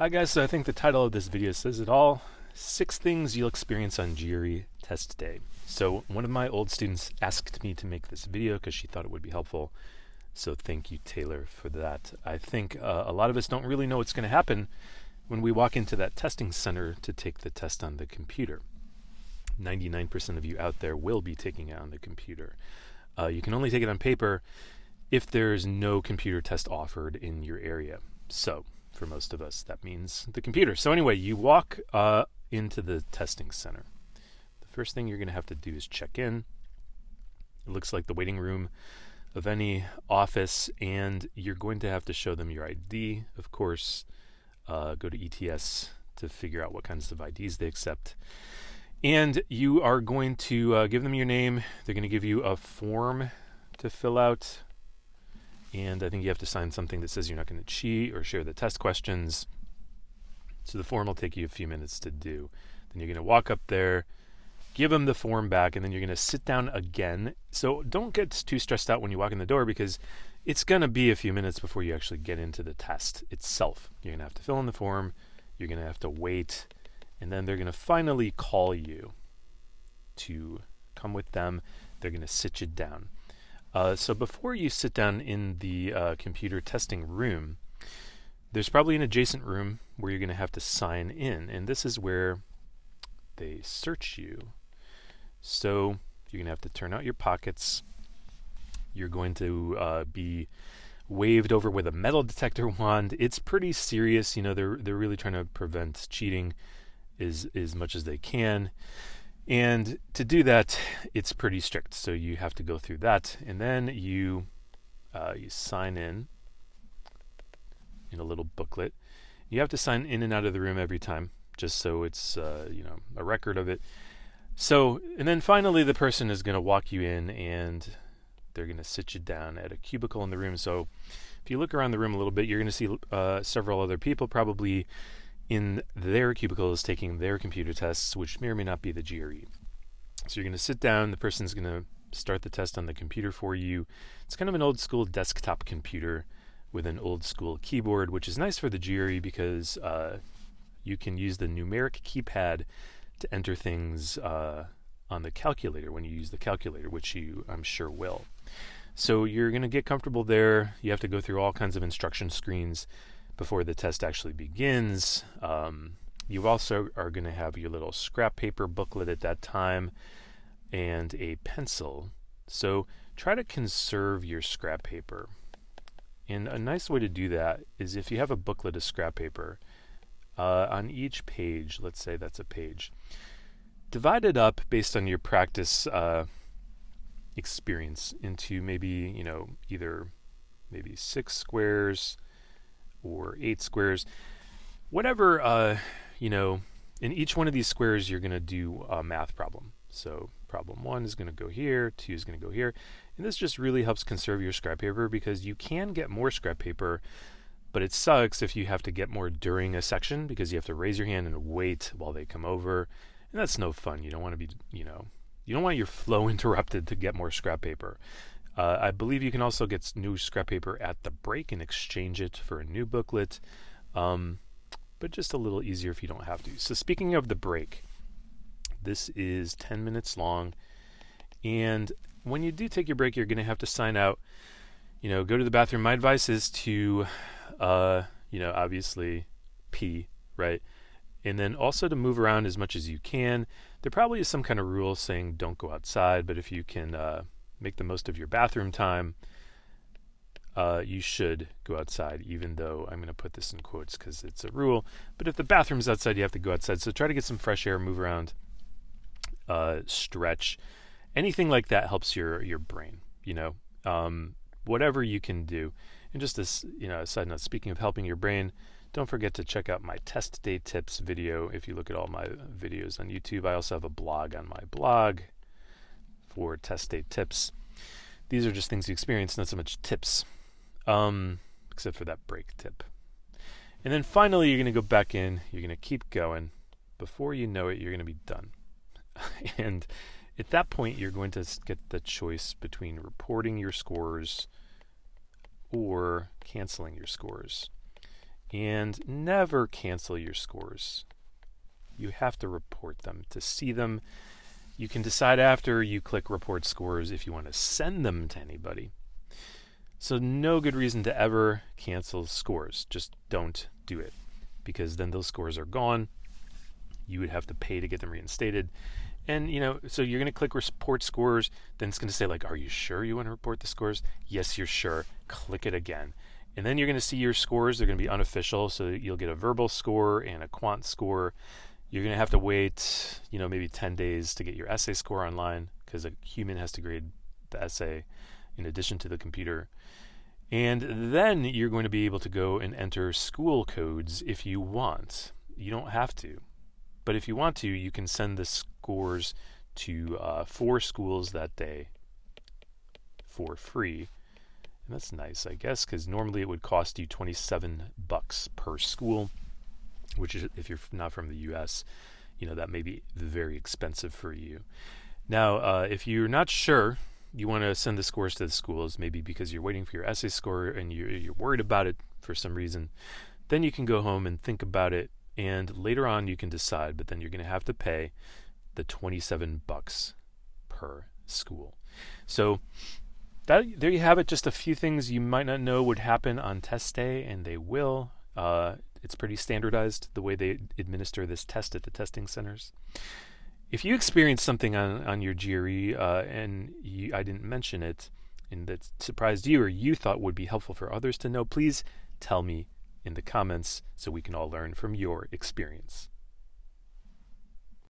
Hi guys, so I think the title of this video says it all. 6 things you'll experience on GRE test day. So one of my old students asked me to make this video because she thought it would be helpful. So thank you, Taylor, for that. I think a lot of us don't really know what's going to happen when we walk into that testing center to take the test on the computer. 99% of you out there will be taking it on the computer. You can only take it on paper if there's no computer test offered in your area. So for most of us, that means the computer. So anyway, you walk into the testing center. The first thing you're going to have to do is check in. It looks like the waiting room of any office, and you're going to have to show them your ID. Of course, go to ETS to figure out what kinds of IDs they accept. And you are going to give them your name. They're going to give you a form to fill out. And I think you have to sign something that says you're not going to cheat or share the test questions. So the form will take you a few minutes to do. Then you're going to walk up there, give them the form back, and then you're going to sit down again. So don't get too stressed out when you walk in the door, because it's going to be a few minutes before you actually get into the test itself. You're going to have to fill in the form. You're going to have to wait. And then they're going to finally call you to come with them. They're going to sit you down. So before you sit down in the computer testing room, there's probably an adjacent room where you're going to have to sign in. And this is where they search you. So you're going to have to turn out your pockets. You're going to be waved over with a metal detector wand. It's pretty serious. You know, they're really trying to prevent cheating as much as they can. And to do that, it's pretty strict. So you have to go through that, and then you sign in a little booklet. You have to sign in and out of the room every time, just so it's a record of it. So, and then finally, the person is going to walk you in, and they're going to sit you down at a cubicle in the room. So, if you look around the room a little bit, you're going to see several other people, probably in their cubicles taking their computer tests, which may or may not be the GRE. So you're going to sit down, the person's going to start the test on the computer for you. It's kind of an old school desktop computer with an old school keyboard, which is nice for the GRE because you can use the numeric keypad to enter things on the calculator when you use the calculator, which you, I'm sure, will. So you're going to get comfortable there. You have to go through all kinds of instruction screens before the test actually begins. You also are going to have your little scrap paper booklet at that time and a pencil. So try to conserve your scrap paper. And a nice way to do that is if you have a booklet of scrap paper, on each page, let's say that's a page, divide it up based on your practice experience into maybe, either maybe 6 squares or 8 squares, whatever, in each one of these squares, you're going to do a math problem. So problem 1 is going to go here, 2 is going to go here. And this just really helps conserve your scrap paper, because you can get more scrap paper, but it sucks if you have to get more during a section, because you have to raise your hand and wait while they come over. And that's no fun. You don't want to be, you don't want your flow interrupted to get more scrap paper. I believe you can also get new scrap paper at the break and exchange it for a new booklet, but just a little easier if you don't have to. So speaking of the break, this is 10 minutes long, and when you do take your break, you're going to have to sign out, go to the bathroom. My advice is to, obviously pee, right? And then also to move around as much as you can. There probably is some kind of rule saying don't go outside, but if you can make the most of your bathroom time, you should go outside, even though I'm going to put this in quotes because it's a rule. But if the bathroom's outside, you have to go outside. So try to get some fresh air, move around, stretch. Anything like that helps your brain, whatever you can do. And just as, a side note, speaking of helping your brain, don't forget to check out my test day tips video. If you look at all my videos on YouTube, I also have a blog on my blog for test day tips. These are just things you experience, not so much tips, except for that break tip. And then finally, you're going to go back in. You're going to keep going. Before you know it, you're going to be done. And at that point, you're going to get the choice between reporting your scores or canceling your scores. And never cancel your scores. You have to report them to see them. You can decide after you click report scores if you want to send them to anybody. So no good reason to ever cancel scores. Just don't do it, because then those scores are gone. You would have to pay to get them reinstated. And, so you're going to click report scores. Then it's going to say, like, are you sure you want to report the scores? Yes, you're sure. Click it again. And then you're going to see your scores. They're going to be unofficial. So you'll get a verbal score and a quant score. You're going to have to wait, maybe 10 days to get your essay score online, because a human has to grade the essay in addition to the computer. And then you're going to be able to go and enter school codes if you want. You don't have to. But if you want to, you can send the scores to 4 schools that day for free. And that's nice, I guess, because normally it would cost you $27 per school, which is, if you're not from the U.S., that may be very expensive for you. Now, if you're not sure, you want to send the scores to the schools, maybe because you're waiting for your essay score and you're worried about it for some reason, then you can go home and think about it, and later on you can decide, but then you're going to have to pay the $27 per school. So there you have it, just a few things you might not know would happen on test day, and they will. It's pretty standardized, the way they administer this test at the testing centers. If you experience something on your GRE and I didn't mention it, and that surprised you or you thought would be helpful for others to know, please tell me in the comments so we can all learn from your experience.